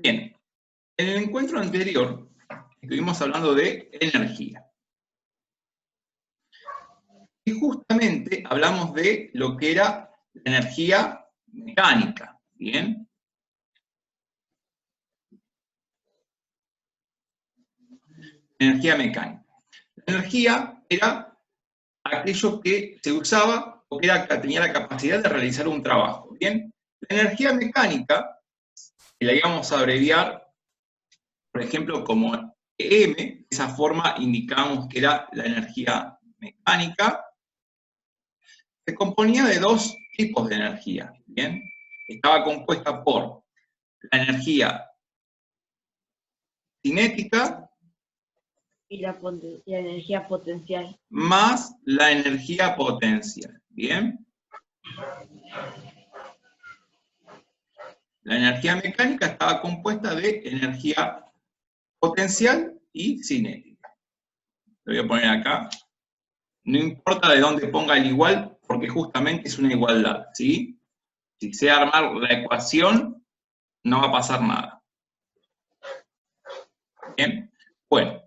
Bien, en el encuentro anterior estuvimos hablando de energía. Y justamente hablamos de lo que era la energía mecánica, ¿bien? Energía mecánica. La energía era aquello que se usaba o que tenía la capacidad de realizar un trabajo, ¿bien? La energía mecánica, que la íbamos a abreviar, por ejemplo, como M, de esa forma indicamos que era la energía mecánica, se componía de dos tipos de energía, ¿bien? Estaba compuesta por la energía cinética y la energía potencial. más la energía potencial, ¿bien? La energía mecánica estaba compuesta de energía potencial y cinética. Lo voy a poner acá. No importa de dónde ponga el igual, porque justamente es una igualdad, ¿sí? Si sé armar la ecuación, no va a pasar nada. Bien, bueno.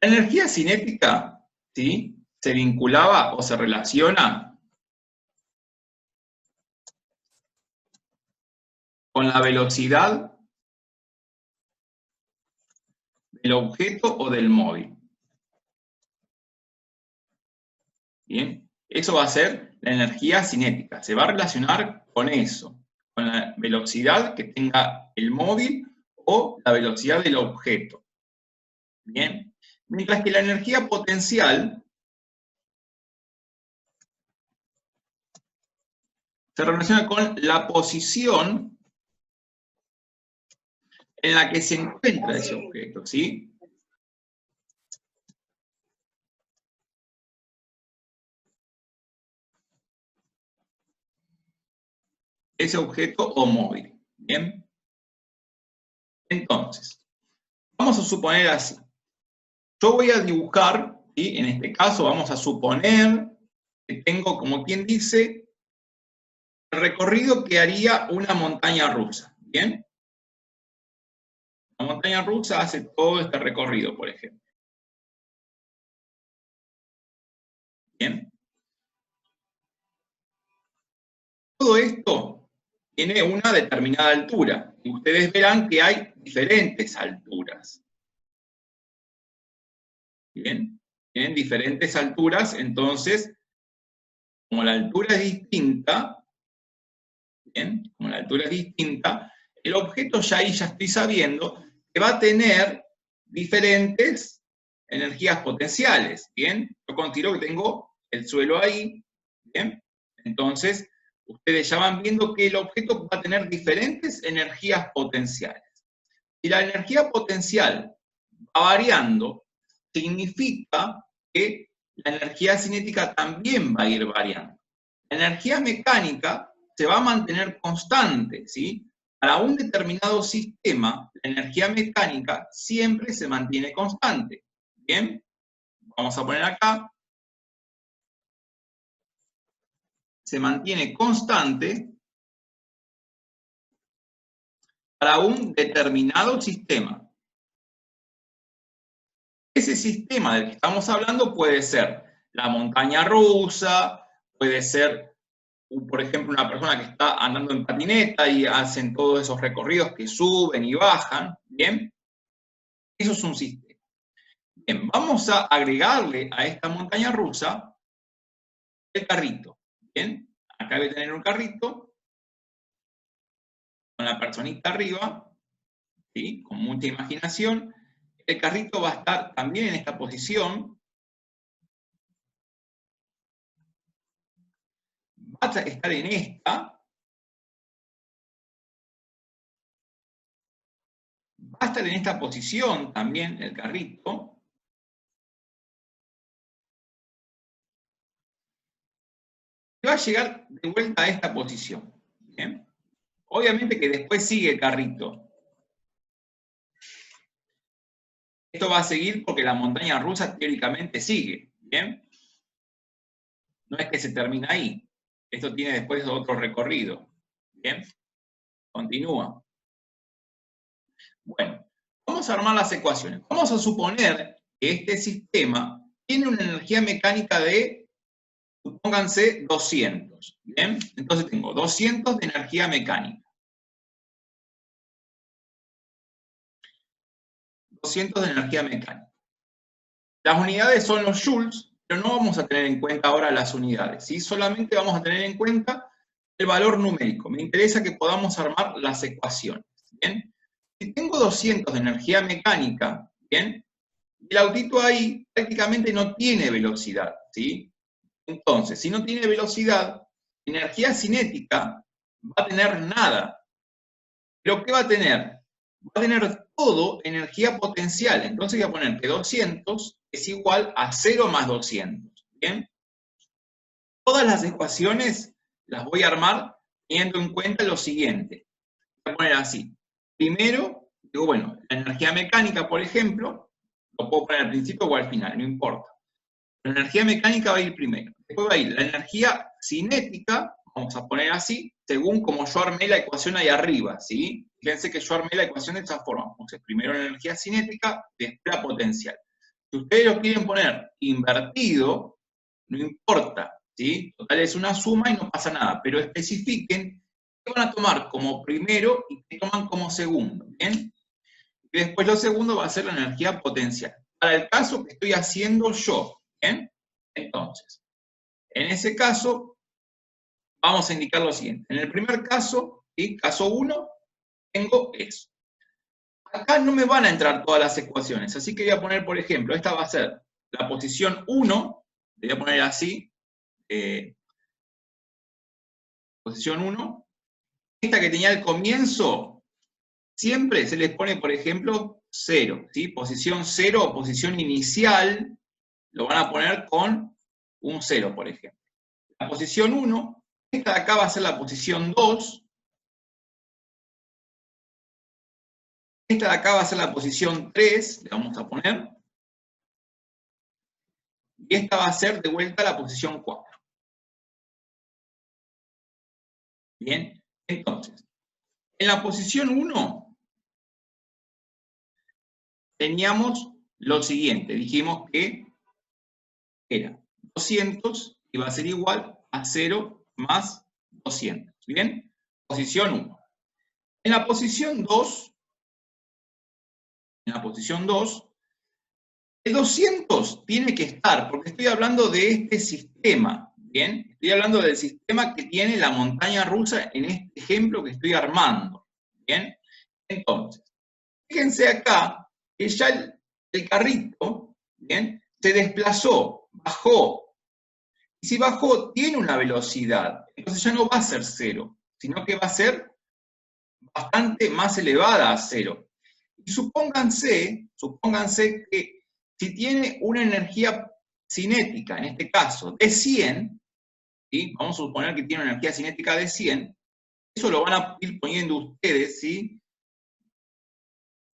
La energía cinética, ¿sí? Se vinculaba o se relaciona con la velocidad del objeto o del móvil. Bien, eso va a ser la energía cinética. Se va a relacionar con eso, con la velocidad que tenga el móvil o la velocidad del objeto. Bien, mientras que la energía potencial se relaciona con la posición en la que se encuentra ese objeto, ¿sí? Ese objeto o móvil, ¿bien? Entonces, vamos a suponer así. Yo voy a dibujar, y en este caso vamos a suponer que tengo, como quien dice, el recorrido que haría una montaña rusa, ¿bien? La montaña rusa hace todo este recorrido, por ejemplo. ¿Bien? Todo esto tiene una determinada altura, y ustedes verán que hay diferentes alturas. ¿Bien? Tienen diferentes alturas, entonces, como la altura es distinta, ¿bien? Como la altura es distinta, el objeto ya ahí ya estoy sabiendo que va a tener diferentes energías potenciales, ¿bien? Yo considero que tengo el suelo ahí, ¿bien? Entonces, ustedes ya van viendo que el objeto va a tener diferentes energías potenciales. Si la energía potencial va variando, significa que la energía cinética también va a ir variando. La energía mecánica se va a mantener constante, ¿sí? Para un determinado sistema, la energía mecánica siempre se mantiene constante. ¿Bien? Vamos a poner acá. Se mantiene constante para un determinado sistema. Ese sistema del que estamos hablando puede ser la montaña rusa, puede ser, por ejemplo, una persona que está andando en patineta y hacen todos esos recorridos que suben y bajan, ¿bien? Eso es un sistema. Bien, vamos a agregarle a esta montaña rusa el carrito, ¿bien? Acá voy a tener un carrito con la personita arriba, ¿sí? Con mucha imaginación. El carrito va a estar también en esta posición. Va a estar en esta. Va a estar en esta posición también el carrito. Y va a llegar de vuelta a esta posición. ¿Bien? Obviamente que después sigue el carrito. Esto va a seguir porque la montaña rusa teóricamente sigue. ¿Bien? No es que se termina ahí. Esto tiene después otro recorrido. ¿Bien? Continúa. Bueno, vamos a armar las ecuaciones. Vamos a suponer que este sistema tiene una energía mecánica de, supónganse, 200. ¿Bien? Entonces tengo 200 de energía mecánica. 200 de energía mecánica. Las unidades son los joules, pero no vamos a tener en cuenta ahora las unidades, ¿sí? Solamente vamos a tener en cuenta el valor numérico. Me interesa que podamos armar las ecuaciones, ¿bien? Si tengo 200 de energía mecánica, ¿bien? El autito ahí prácticamente no tiene velocidad, ¿sí? Entonces, si no tiene velocidad, energía cinética va a tener nada. ¿Pero qué va a tener? Va a tener todo energía potencial. Entonces voy a poner que 200 es igual a 0 más 200. ¿Bien? Todas las ecuaciones las voy a armar teniendo en cuenta lo siguiente. Voy a poner así. Primero, digo, bueno, la energía mecánica, por ejemplo, lo puedo poner al principio o al final, no importa. La energía mecánica va a ir primero. Después va a ir la energía cinética, vamos a poner así, según como yo armé la ecuación ahí arriba, ¿sí? Fíjense que yo armé la ecuación de esta forma. Entonces, primero la energía cinética, después la potencial. Si ustedes lo quieren poner invertido, no importa, ¿sí? Total es una suma y no pasa nada, pero especifiquen qué van a tomar como primero y qué toman como segundo, ¿bien? Y después lo segundo va a ser la energía potencial. Para el caso que estoy haciendo yo, ¿bien? Entonces, en ese caso, vamos a indicar lo siguiente. En el primer caso, ¿sí? Caso 1, tengo eso. Acá no me van a entrar todas las ecuaciones, así que voy a poner, por ejemplo, esta va a ser la posición 1, le voy a poner así, posición 1. Esta que tenía al comienzo, siempre se les pone, por ejemplo, 0, ¿sí? Posición 0 o posición inicial, lo van a poner con un 0, por ejemplo. La posición 1, esta de acá va a ser la posición 2, esta de acá va a ser la posición 3, le vamos a poner, y esta va a ser de vuelta la posición 4. Bien, entonces, en la posición 1 teníamos lo siguiente, dijimos que era 200 y va a ser igual a 0 más 200, ¿bien? Posición 1. En la posición 2, el 200 tiene que estar, porque estoy hablando de este sistema, ¿bien? Estoy hablando del sistema que tiene la montaña rusa en este ejemplo que estoy armando, ¿bien? Entonces, fíjense acá que ya el carrito, ¿bien? Se desplazó, bajó. Y si bajó, tiene una velocidad. Entonces ya no va a ser 0, sino que va a ser bastante más elevada a 0. Y supónganse que si tiene una energía cinética, en este caso, de 100, ¿sí? Vamos a suponer que tiene una energía cinética de 100, eso lo van a ir poniendo ustedes, ¿sí?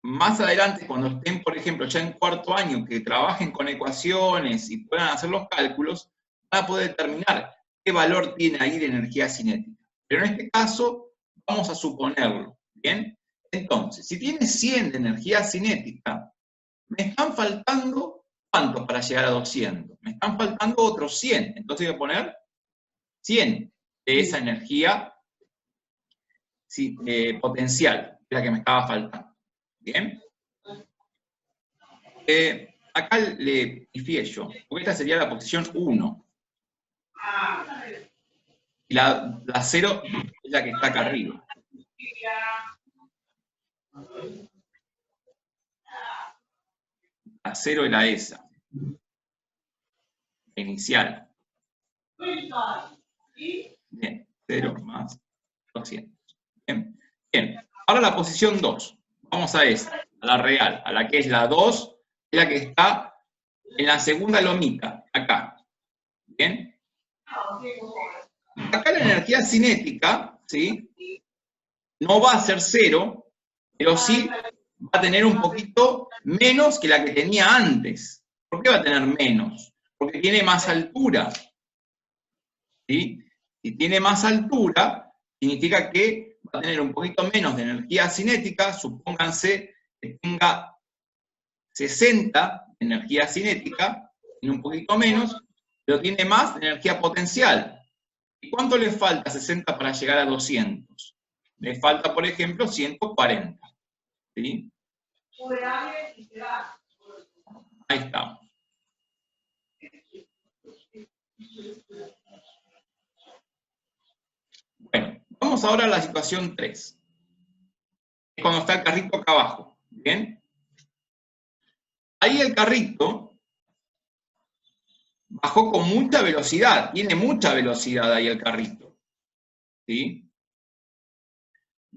Más adelante, cuando estén, por ejemplo, ya en cuarto año, que trabajen con ecuaciones y puedan hacer los cálculos, van a poder determinar qué valor tiene ahí de energía cinética. Pero en este caso, vamos a suponerlo, ¿bien? Entonces, si tiene 100 de energía cinética, me están faltando, ¿cuánto para llegar a 200? Me están faltando otros 100. Entonces voy a poner 100 de esa energía potencial, la que me estaba faltando. ¿Bien? Acá le pifié yo, porque esta sería la posición 1. Y la 0 es la que está acá arriba. La 0 era esa. La inicial. Bien, 0 más 200. Bien. Bien. Ahora la posición 2. Vamos a esa, a la real, a la que es la 2, es la que está en la segunda lomita, acá. ¿Bien? Acá la energía cinética, ¿sí? No va a ser 0, pero sí va a tener un poquito menos que la que tenía antes. ¿Por qué va a tener menos? Porque tiene más altura. ¿Sí? Si tiene más altura, significa que va a tener un poquito menos de energía cinética, supónganse que tenga 60 de energía cinética, tiene un poquito menos, pero tiene más de energía potencial. ¿Y cuánto le falta a 60 para llegar a 200? Le falta, por ejemplo, 140. ¿Sí? Ahí estamos. Bueno, vamos ahora a la situación 3. Es cuando está el carrito acá abajo. ¿Bien? Ahí el carrito bajó con mucha velocidad. Tiene mucha velocidad ahí el carrito. ¿Sí?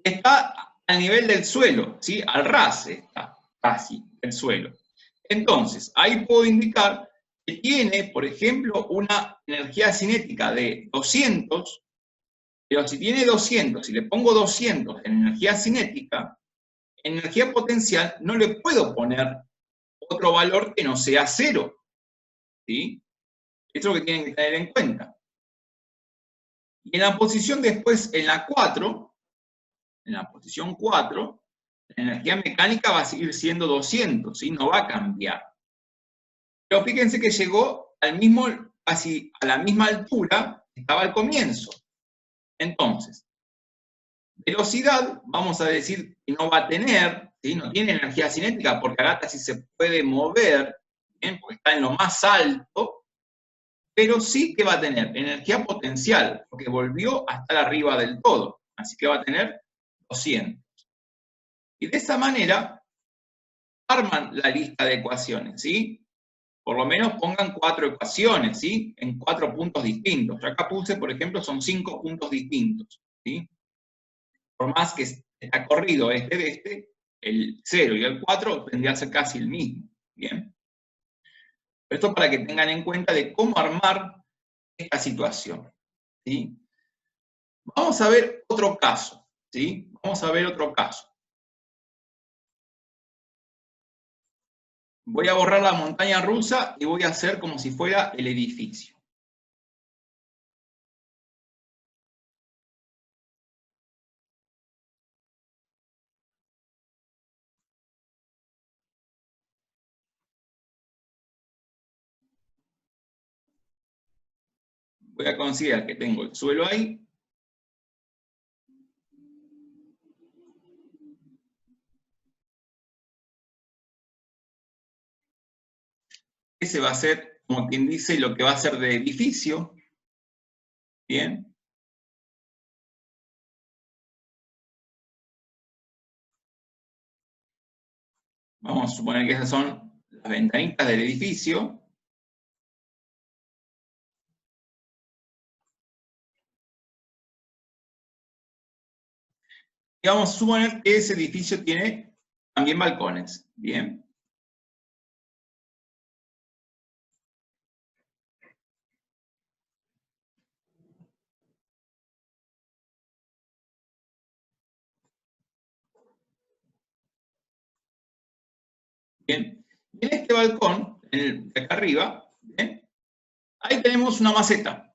Está al nivel del suelo, ¿sí? Al ras está casi el suelo. Entonces, ahí puedo indicar que tiene, por ejemplo, una energía cinética de 200, pero si tiene 200, si le pongo 200 en energía cinética, en energía potencial no le puedo poner otro valor que no sea 0. ¿Sí? Esto es lo que tienen que tener en cuenta. Y en la posición después, en la 4, en la posición 4, la energía mecánica va a seguir siendo 200, ¿sí? No va a cambiar. Pero fíjense que llegó al mismo, casi a la misma altura que estaba al comienzo. Entonces, velocidad, vamos a decir que no va a tener, ¿sí? No tiene energía cinética porque acá casi se puede mover, ¿bien? Porque está en lo más alto, pero sí que va a tener energía potencial, porque volvió a estar arriba del todo, así que va a tener 200. Y de esa manera arman la lista de ecuaciones, ¿sí? Por lo menos pongan 4 ecuaciones, ¿sí? En 4 puntos distintos. Yo acá puse, por ejemplo, son 5 puntos distintos, ¿sí? Por más que está corrido este de este, el 0 y el 4 tendría que ser casi el mismo, ¿bien? Esto para que tengan en cuenta de cómo armar esta situación, ¿sí? Vamos a ver otro caso, ¿sí? Vamos a ver otro caso. Voy a borrar la montaña rusa y voy a hacer como si fuera el edificio. Voy a considerar que tengo el suelo ahí. Ese va a ser, como quien dice, lo que va a ser de edificio. Bien. Vamos a suponer que esas son las ventanitas del edificio. Y vamos a suponer que ese edificio tiene también balcones. Bien. Bien. Y en este balcón, de acá arriba, ¿bien? Ahí tenemos una maceta.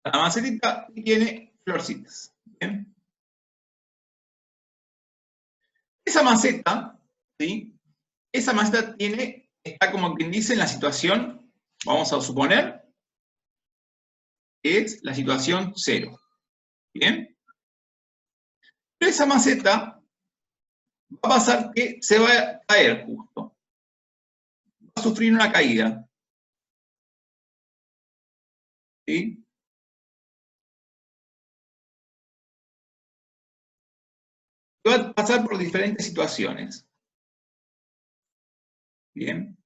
La macetita tiene florcitas. ¿Bien? Esa maceta, ¿sí? Esa maceta está como quien dice en la situación, vamos a suponer, que es la situación 0. ¿Bien? Pero esa maceta va a pasar que se va a caer justo. Va a sufrir una caída. ¿Sí? Va a pasar por diferentes situaciones. Bien.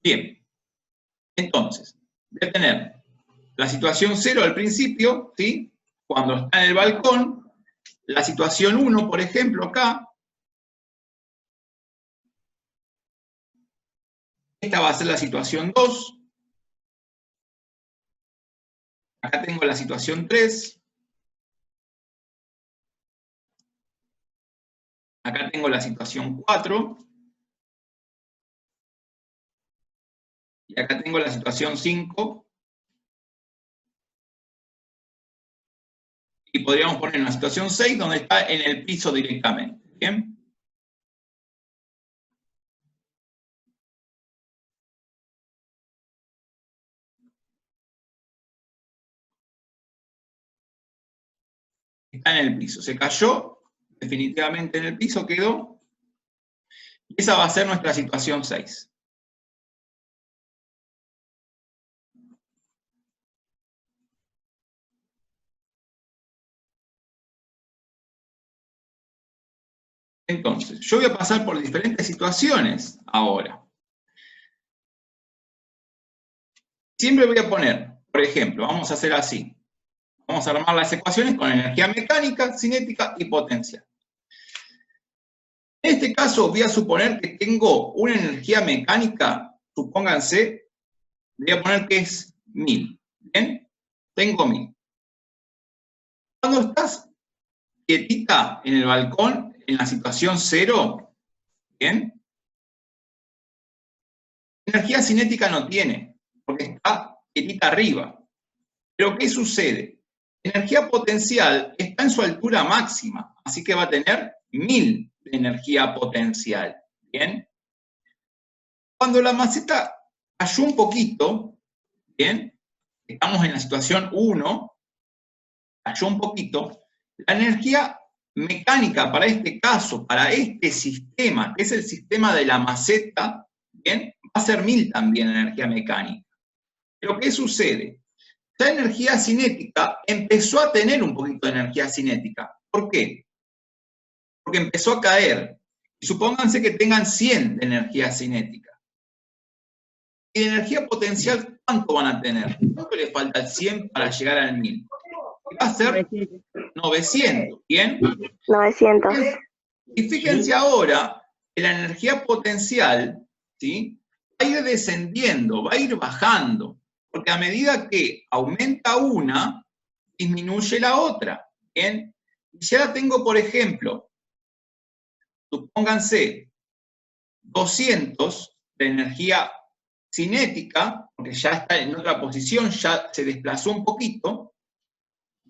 Bien. Entonces, voy a tener la situación 0 al principio, ¿sí? Cuando está en el balcón, la situación 1, por ejemplo, acá, esta va a ser la situación 2, acá tengo la situación 3, acá tengo la situación 4, y acá tengo la situación 5, y podríamos poner una situación 6 donde está en el piso directamente, ¿bien? Está en el piso, se cayó, definitivamente en el piso quedó, y esa va a ser nuestra situación 6. Entonces, yo voy a pasar por diferentes situaciones ahora. Siempre voy a poner, por ejemplo, vamos a hacer así. Vamos a armar las ecuaciones con energía mecánica, cinética y potencial. En este caso voy a suponer que tengo una energía mecánica, supónganse, voy a poner que es 1000. ¿Bien? Tengo 1000. Cuando estás quietita en el balcón, en la situación 0, ¿bien? Energía cinética no tiene, porque está quietita arriba. Pero ¿qué sucede? Energía potencial está en su altura máxima, así que va a tener 1000 de energía potencial. ¿Bien? Cuando la maceta cayó un poquito, ¿bien? Estamos en la situación 1, cayó un poquito, la energía mecánica para este caso, para este sistema, que es el sistema de la maceta, ¿bien? Va a ser 1000 también energía mecánica. Pero ¿qué sucede? La energía cinética empezó a tener un poquito de energía cinética. ¿Por qué? Porque empezó a caer. Y supónganse que tengan 100 de energía cinética. ¿Y de energía potencial cuánto van a tener? ¿Cuánto le falta al 100 para llegar al 1000? Va a ser 900, ¿bien? 900. Y fíjense ahora que la energía potencial, ¿sí?, va a ir descendiendo, va a ir bajando, porque a medida que aumenta una, disminuye la otra, ¿bien? Y si ahora tengo, por ejemplo, supónganse 200 de energía cinética, porque ya está en otra posición, ya se desplazó un poquito,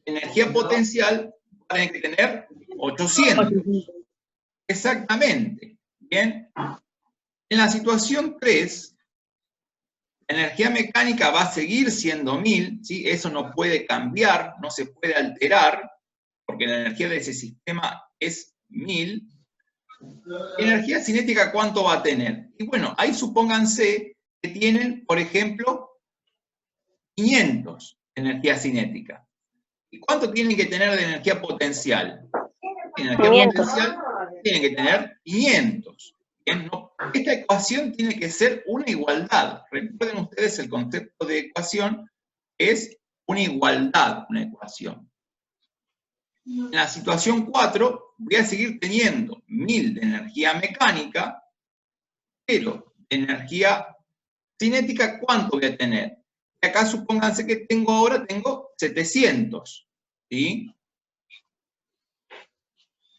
energía potencial va a tener que tener 800. Exactamente. Bien. En la situación 3, la energía mecánica va a seguir siendo 1000, ¿sí? Eso no puede cambiar, no se puede alterar, porque la energía de ese sistema es 1000. ¿Energía cinética cuánto va a tener? Y bueno, ahí supónganse que tienen, por ejemplo, 500 de energía cinética. ¿Y cuánto tienen que tener de energía potencial? Energía 500. potencial tienen que tener 500. Bien, no, esta ecuación tiene que ser una igualdad. Recuerden ustedes el concepto de ecuación, es una igualdad, una ecuación. En la situación 4 voy a seguir teniendo 1000 de energía mecánica, pero de energía cinética, ¿cuánto voy a tener? Y acá supónganse que ahora tengo 700, ¿sí?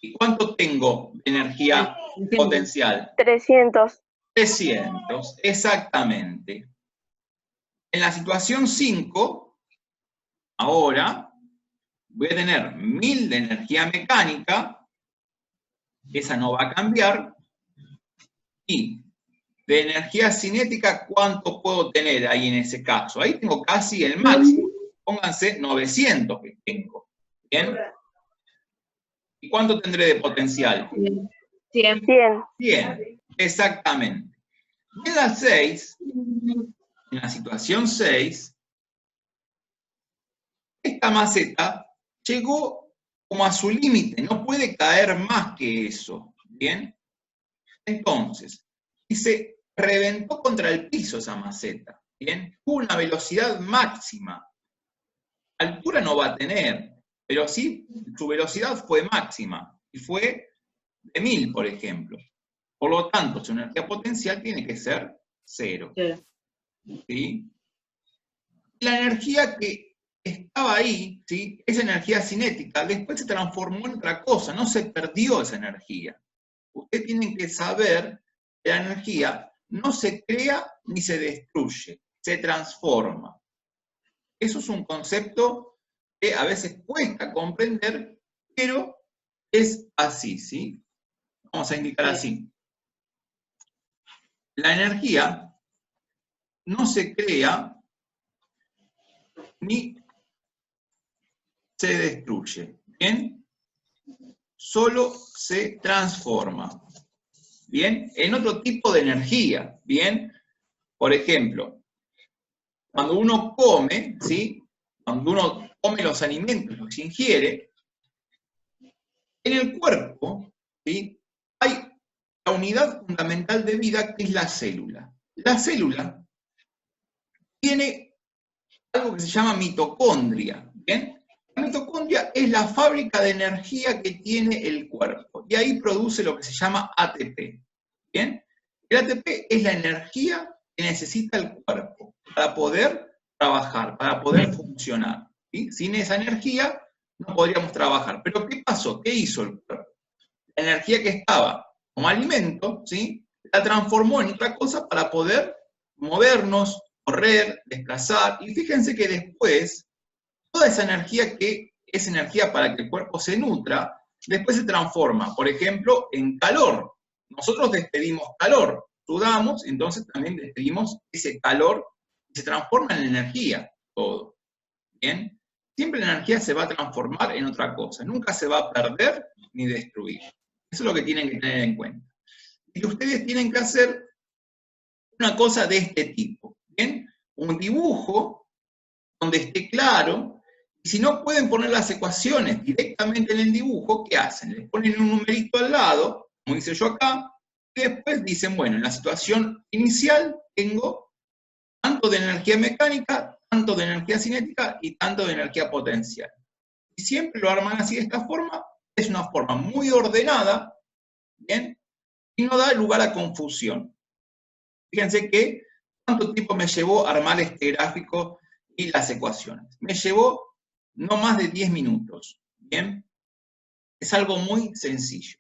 ¿Y cuánto tengo de energía potencial? 300. 300, exactamente. En la situación 5, ahora, voy a tener 1000 de energía mecánica, esa no va a cambiar, y de energía cinética, ¿cuánto puedo tener ahí en ese caso? Ahí tengo casi el máximo, pónganse 900 que tengo, ¿bien? ¿Y cuánto tendré de potencial? 100. 100, exactamente. Y en la 6, en la situación 6, esta maceta llegó como a su límite, no puede caer más que eso, ¿bien? Entonces, y se reventó contra el piso esa maceta, ¿bien? Tuvo una velocidad máxima. Altura no va a tener, pero sí su velocidad fue máxima, y fue de 1000, por ejemplo. Por lo tanto, su energía potencial tiene que ser 0. ¿Sí? La energía que estaba ahí, ¿sí? Esa energía cinética, después se transformó en otra cosa, no se perdió esa energía. Ustedes tienen que saber que la energía no se crea ni se destruye, se transforma. Eso es un concepto que a veces cuesta comprender, pero es así, ¿sí? Vamos a indicar así. La energía no se crea ni se destruye, ¿bien? Solo se transforma, ¿bien? En otro tipo de energía, ¿bien? Por ejemplo, cuando uno come, ¿sí? Cuando uno come los alimentos, los ingiere, en el cuerpo, ¿sí? Hay la unidad fundamental de vida que es la célula. La célula tiene algo que se llama mitocondria, ¿bien? La mitocondria es la fábrica de energía que tiene el cuerpo, y ahí produce lo que se llama ATP, ¿bien? El ATP es la energía que necesita el cuerpo para poder trabajar, para poder funcionar, ¿sí? Sin esa energía no podríamos trabajar. Pero ¿qué pasó? ¿Qué hizo el cuerpo? La energía que estaba como alimento, ¿sí? La transformó en otra cosa para poder movernos, correr, desplazar, y fíjense que después, toda esa energía que es energía para que el cuerpo se nutra, después se transforma, por ejemplo, en calor. Nosotros despedimos calor, sudamos, entonces también despedimos ese calor y se transforma en energía todo. ¿Bien? Siempre la energía se va a transformar en otra cosa, nunca se va a perder ni destruir. Eso es lo que tienen que tener en cuenta. Y ustedes tienen que hacer una cosa de este tipo, ¿bien? Un dibujo donde esté claro, y si no pueden poner las ecuaciones directamente en el dibujo, ¿qué hacen? Les ponen un numerito al lado, como hice yo acá, y después dicen, bueno, en la situación inicial tengo tanto de energía mecánica, tanto de energía cinética y tanto de energía potencial. Y siempre lo arman así de esta forma, es una forma muy ordenada, ¿bien? Y no da lugar a confusión. Fíjense que cuánto tiempo me llevó armar este gráfico y las ecuaciones. Me llevó no más de 10 minutos, ¿bien? Es algo muy sencillo.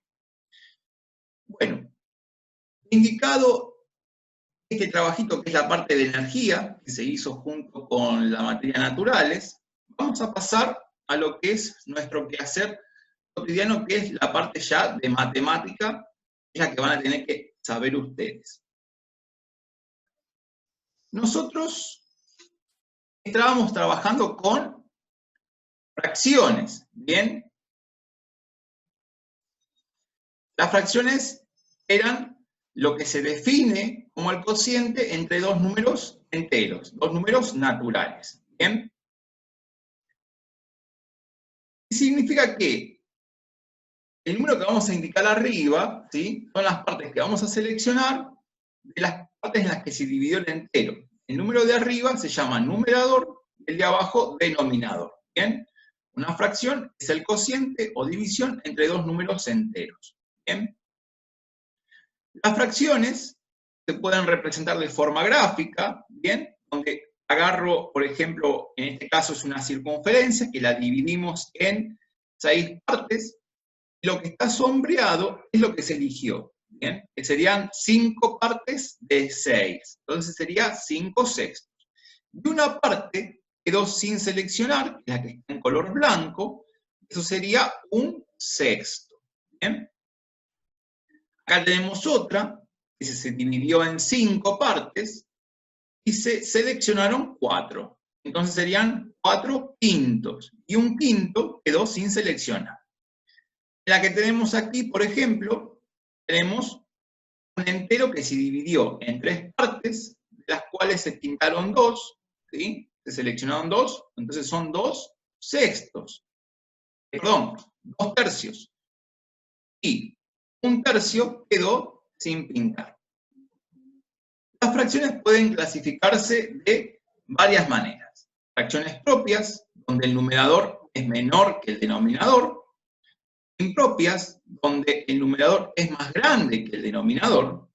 Bueno, indicado este trabajito que es la parte de energía, que se hizo junto con la materia naturales, vamos a pasar a lo que es nuestro quehacer cotidiano, que es la parte ya de matemática, es la que van a tener que saber ustedes. Nosotros estábamos trabajando con fracciones, ¿bien? Las fracciones eran lo que se define como el cociente entre dos números enteros, dos números naturales, ¿bien? Y significa que el número que vamos a indicar arriba, ¿sí? Son las partes que vamos a seleccionar de las partes en las que se dividió el entero. El número de arriba se llama numerador, el de abajo denominador, ¿bien? Una fracción es el cociente o división entre dos números enteros, ¿bien? Las fracciones se pueden representar de forma gráfica, ¿bien? Donde agarro, por ejemplo, en este caso es una circunferencia, que la dividimos en 6 partes, y lo que está sombreado es lo que se eligió, ¿bien? Que serían 5 partes de 6, entonces sería 5/6. Y una parte quedó sin seleccionar, la que está en color blanco, eso sería 1/6, ¿bien? Acá tenemos otra, que se dividió en 5 partes, y se seleccionaron 4. Entonces serían 4/5, y 1/5 quedó sin seleccionar. La que tenemos aquí, por ejemplo, tenemos un entero que se dividió en 3 partes, de las cuales se pintaron 2, ¿sí? Se seleccionaron 2, entonces son 2/6. Perdón, 2/3. Y 1/3 quedó sin pintar. Las fracciones pueden clasificarse de varias maneras. Fracciones propias, donde el numerador es menor que el denominador, impropias, donde el numerador es más grande que el denominador,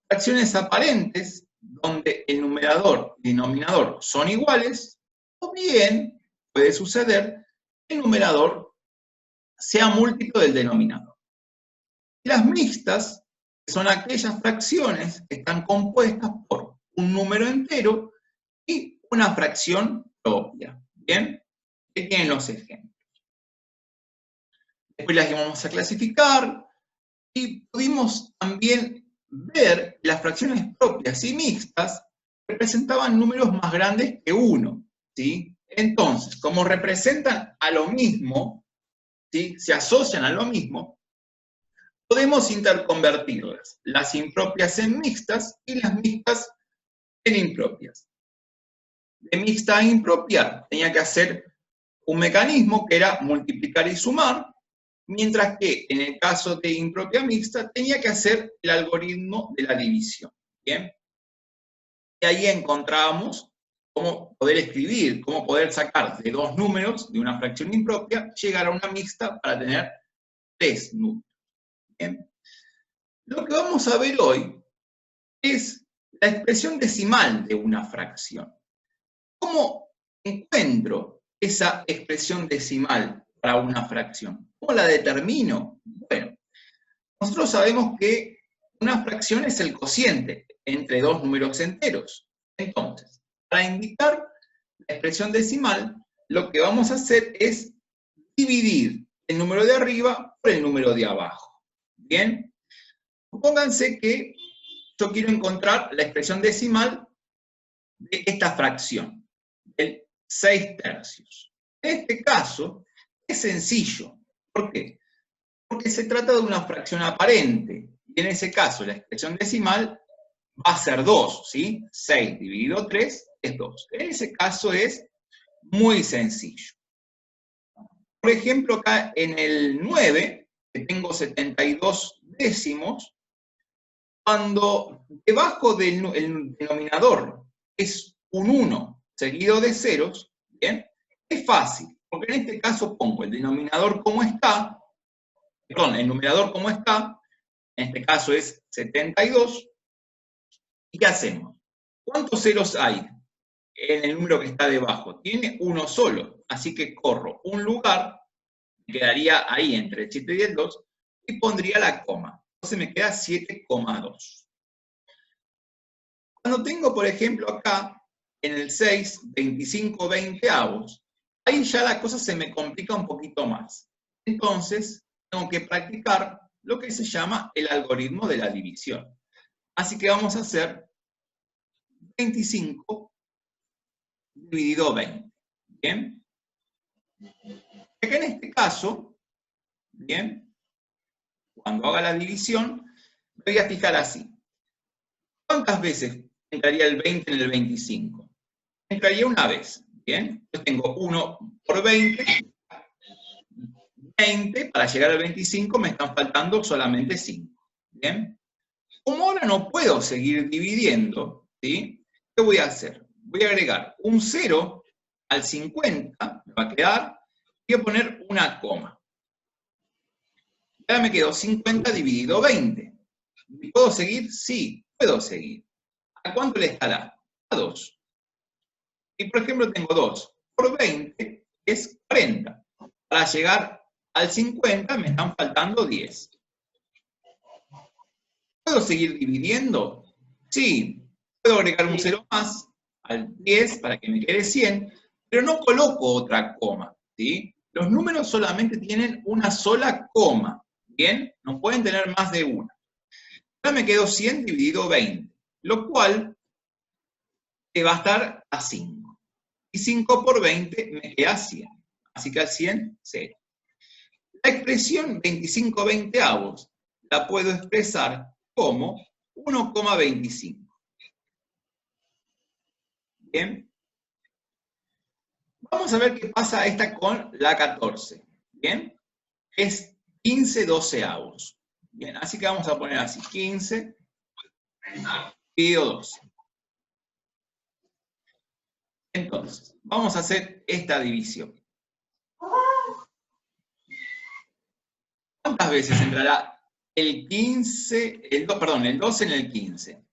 fracciones aparentes, donde el numerador y denominador son iguales, o bien puede suceder que el numerador sea múltiplo del denominador. Y las mixtas son aquellas fracciones que están compuestas por un número entero y una fracción propia. ¿Bien? ¿Qué tienen los ejemplos? Después las vamos a clasificar y pudimos también ver que las fracciones propias y mixtas representaban números más grandes que 1, ¿sí? Entonces, como representan a lo mismo, ¿sí? Se asocian a lo mismo, podemos interconvertirlas, las impropias en mixtas y las mixtas en impropias. De mixta a impropia tenía que hacer un mecanismo que era multiplicar y sumar, mientras que en el caso de impropia mixta tenía que hacer el algoritmo de la división. ¿Bien? Y ahí encontrábamos cómo poder escribir, cómo poder sacar de 2 números de una fracción impropia, llegar a una mixta para tener 3 números. ¿Bien? Lo que vamos a ver hoy es la expresión decimal de una fracción. ¿Cómo encuentro esa expresión decimal para una fracción? ¿Cómo la determino? Bueno, nosotros sabemos que una fracción es el cociente entre 2 números enteros. Entonces, para indicar la expresión decimal, lo que vamos a hacer es dividir el número de arriba por el número de abajo. ¿Bien? Supónganse que yo quiero encontrar la expresión decimal de esta fracción, el 6/3. En este caso, es sencillo. ¿Por qué? Porque se trata de una fracción aparente. Y en ese caso, la expresión decimal va a ser 2, ¿sí? 6 dividido 3 es 2. En ese caso es muy sencillo. Por ejemplo, acá en el 9, que tengo 72 décimos, cuando debajo del denominador es un 1 seguido de ceros, ¿bien? Es fácil, porque en este caso pongo el denominador como está, perdón, el numerador como está, en este caso es 72, ¿y qué hacemos? ¿Cuántos ceros hay en el número que está debajo? Tiene uno solo, así que corro un lugar, quedaría ahí entre el 7 y el 2, y pondría la coma. Entonces me queda 7,2. Cuando tengo, por ejemplo, acá, en el 6, 25 veinte-avos, ahí ya la cosa se me complica un poquito más. Entonces, tengo que practicar lo que se llama el algoritmo de la división. Así que vamos a hacer 25 dividido 20. ¿Bien? Acá en este caso, ¿bien? Cuando haga la división, me voy a fijar así. ¿Cuántas veces entraría el 20 en el 25? Entraría una vez, ¿bien? Yo tengo 1 por 20, 20, para llegar al 25 me están faltando solamente 5, ¿bien? Como ahora no puedo seguir dividiendo, ¿sí? ¿Qué voy a hacer? Voy a agregar un 0 al 50, me va a quedar, y voy a poner una coma. Ya me quedó 50 dividido 20. ¿Puedo seguir? Sí, puedo seguir. ¿A cuánto le estará? A 2. Y por ejemplo tengo 2 por 20 es 40. Para llegar al 50 me están faltando 10. ¿Puedo seguir dividiendo? Sí. Puedo agregar un 0 más al 10 para que me quede 100, pero no coloco otra coma, ¿sí? Los números solamente tienen una sola coma, ¿bien? No pueden tener más de una. Ahora me quedó 100 dividido 20, lo cual va a estar a 5. Y 5 por 20 me queda 100. Así que al 100, 0. La expresión 25 veinte-avos la puedo expresar como 1,25. Bien. Vamos a ver qué pasa esta con la 14. Bien. Es 15 doceavos. Bien, así que vamos a poner así. 15 dividido 12. Entonces, vamos a hacer esta división. ¿Cuántas veces entrará el 15, el 12 en el 15?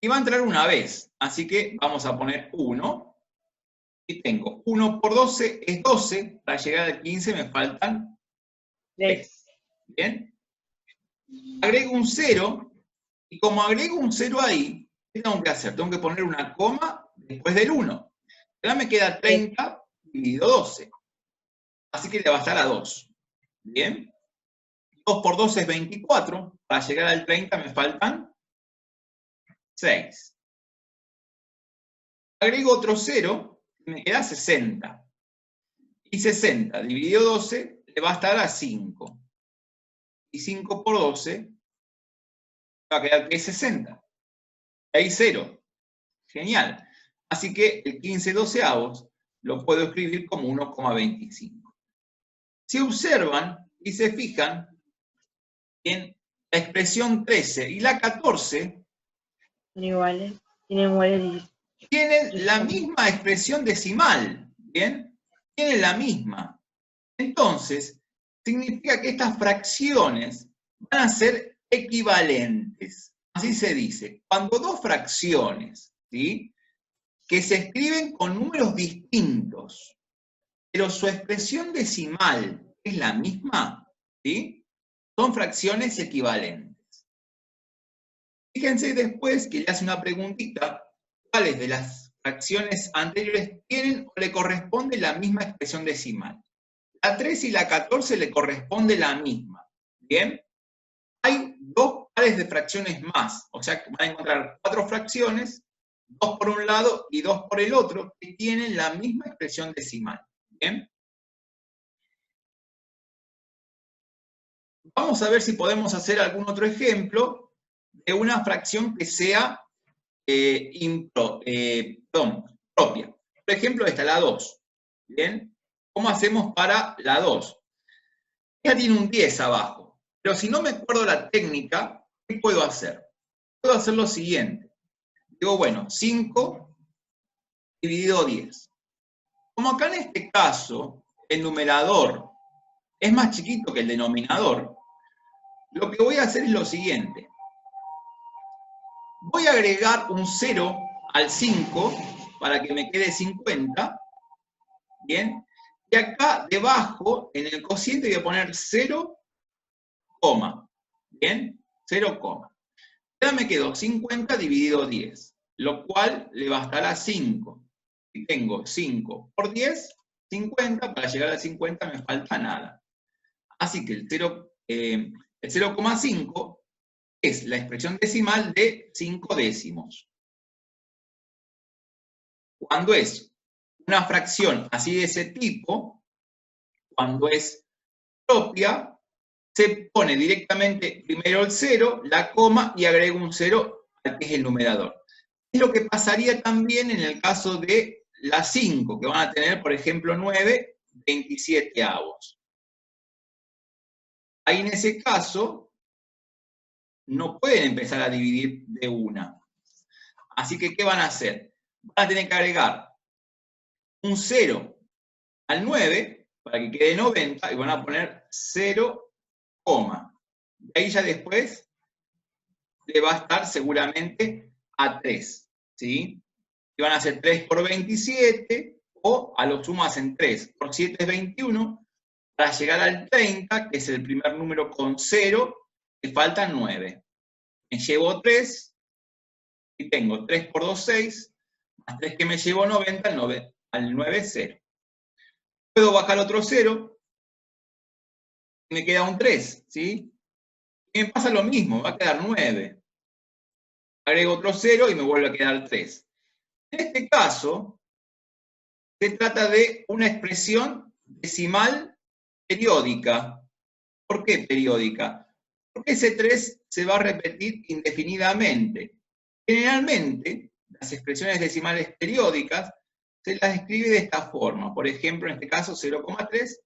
Y va a entrar una vez, así que vamos a poner 1. Y tengo 1 por 12 es 12, para llegar al 15 me faltan 3. ¿Bien? Agrego un 0, y como agrego un 0 ahí, ¿qué tengo que hacer? Tengo que poner una coma después del 1. Ya me queda 30 dividido 12. Así que le va a estar a 2. ¿Bien? 2 por 12 es 24. Para llegar al 30 me faltan 6. Agrego otro 0, y me queda 60. Y 60 dividido 12 le va a estar a 5. Y 5 por 12 va a quedar que es 60. Ahí 0. Genial. Así que el 15 doceavos lo puedo escribir como 1,25. Si observan y se fijan en la expresión 13 y la 14, Son iguales. Tienen iguales. tienen la misma expresión decimal. ¿Bien? Tienen la misma. Entonces, significa que estas fracciones van a ser equivalentes. Así se dice. Cuando dos fracciones, ¿sí?, que se escriben con números distintos, pero su expresión decimal es la misma, ¿sí?, son fracciones equivalentes. Fíjense después que le hace una preguntita, ¿cuáles de las fracciones anteriores tienen o le corresponde la misma expresión decimal? La 13 y la 14 le corresponde la misma, ¿bien? Hay dos pares de fracciones más, o sea que van a encontrar 4 fracciones, 2 por un lado y 2 por el otro, que tienen la misma expresión decimal, ¿bien? Vamos a ver si podemos hacer algún otro ejemplo de una fracción que sea propia. Por ejemplo, esta, la 2, ¿bien? ¿Cómo hacemos para la 2? Ella tiene un 10 abajo, pero si no me acuerdo la técnica, ¿qué puedo hacer? Puedo hacer lo siguiente. Digo, bueno, 5 dividido 10. Como acá en este caso, el numerador es más chiquito que el denominador, lo que voy a hacer es lo siguiente. Voy a agregar un 0 al 5 para que me quede 50, ¿bien? Y acá debajo, en el cociente, voy a poner 0, ¿bien? 0, ya me quedó 50 dividido 10, lo cual le va a estar a 5. Si tengo 5 por 10, 50, para llegar a 50 me falta nada. Así que el 0,5 es la expresión decimal de 5 décimos. Cuando es una fracción así de ese tipo, cuando es propia, se pone directamente primero el 0, la coma, y agrego un 0 al que es el numerador. Es lo que pasaría también en el caso de la 5, que van a tener, por ejemplo, 9 27avos. Ahí en ese caso, no pueden empezar a dividir de una. Así que, ¿qué van a hacer? Van a tener que agregar un 0 al 9 para que quede 90 y van a poner 0, y ahí ya después le va a estar seguramente a 3, ¿sí? Y van a ser 3 por 27, o a lo sumo hacen 3 por 7 es 21, para llegar al 30, que es el primer número con 0, me faltan 9. Me llevo 3, y tengo 3 por 2, 6, más 3 que me llevo 90, al 9, 0. Puedo bajar otro 0, y me queda un 3, ¿sí? Y me pasa lo mismo, va a quedar 9. Agrego otro 0 y me vuelve a quedar 3. En este caso, se trata de una expresión decimal periódica. ¿Por qué periódica? Porque ese 3 se va a repetir indefinidamente. Generalmente, las expresiones decimales periódicas se las escribe de esta forma. Por ejemplo, en este caso 0,3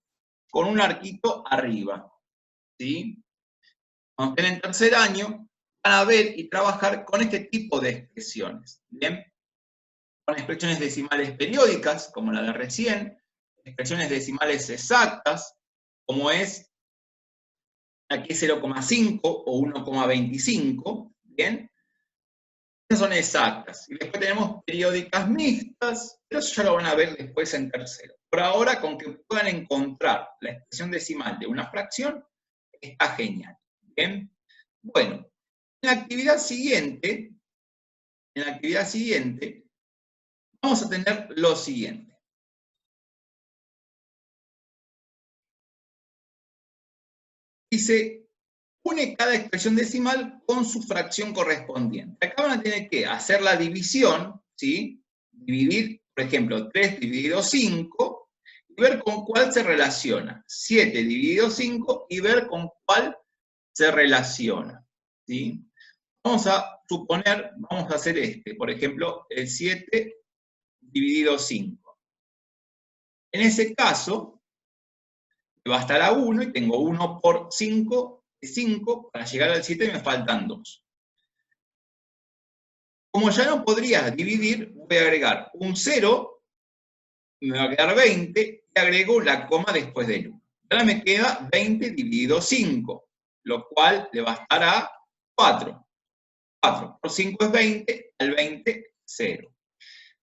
con un arquito arriba, ¿sí? Cuando estén en tercer año, van a ver y trabajar con este tipo de expresiones, ¿bien? Con expresiones decimales periódicas, como la de recién, expresiones decimales exactas, como es aquí es 0,5 o 1,25, ¿bien? Esas son exactas. Y después tenemos periódicas mixtas, pero eso ya lo van a ver después en tercero. Por ahora, con que puedan encontrar la expresión decimal de una fracción, está genial. ¿Bien? Bueno, en la actividad siguiente, vamos a tener lo siguiente. Dice, une cada expresión decimal con su fracción correspondiente. Acá van a tener que hacer la división, ¿sí? Dividir, por ejemplo, 3 dividido 5, y ver con cuál se relaciona. 7 dividido 5, y ver con cuál se relaciona, ¿sí? Vamos a suponer, vamos a hacer por ejemplo, el 7 dividido 5. En ese caso, va a estar a 1, y tengo 1 por 5, de 5, para llegar al 7 me faltan 2. Como ya no podría dividir, voy a agregar un 0, me va a quedar 20, y agrego la coma después del 1. Ahora me queda 20 dividido 5, lo cual le va a estar a 4. 4 por 5 es 20, al 20, 0.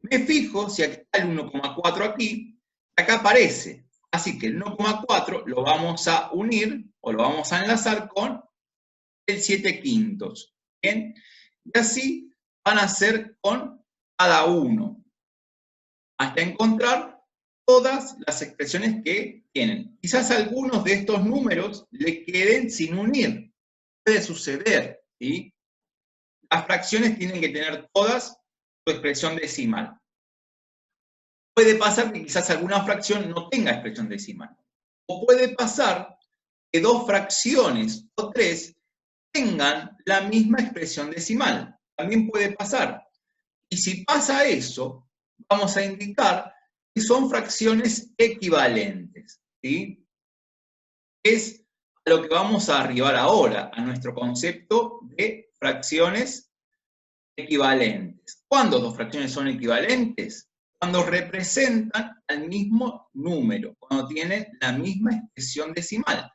Me fijo si está el 1,4 aquí, acá aparece. Así que el 1,4 lo vamos a unir, o lo vamos a enlazar con el 7/5. ¿Bien? Y así van a ser con cada uno, hasta encontrar todas las expresiones que tienen. Quizás algunos de estos números le queden sin unir. Puede suceder, ¿sí? Las fracciones tienen que tener todas su expresión decimal. Puede pasar que quizás alguna fracción no tenga expresión decimal. O puede pasar que dos fracciones o tres tengan la misma expresión decimal. También puede pasar. Y si pasa eso, vamos a indicar que son fracciones equivalentes, ¿sí? Es a lo que vamos a arribar ahora, a nuestro concepto de fracciones equivalentes. ¿Cuándo dos fracciones son equivalentes? Cuando representan al mismo número, cuando tienen la misma expresión decimal.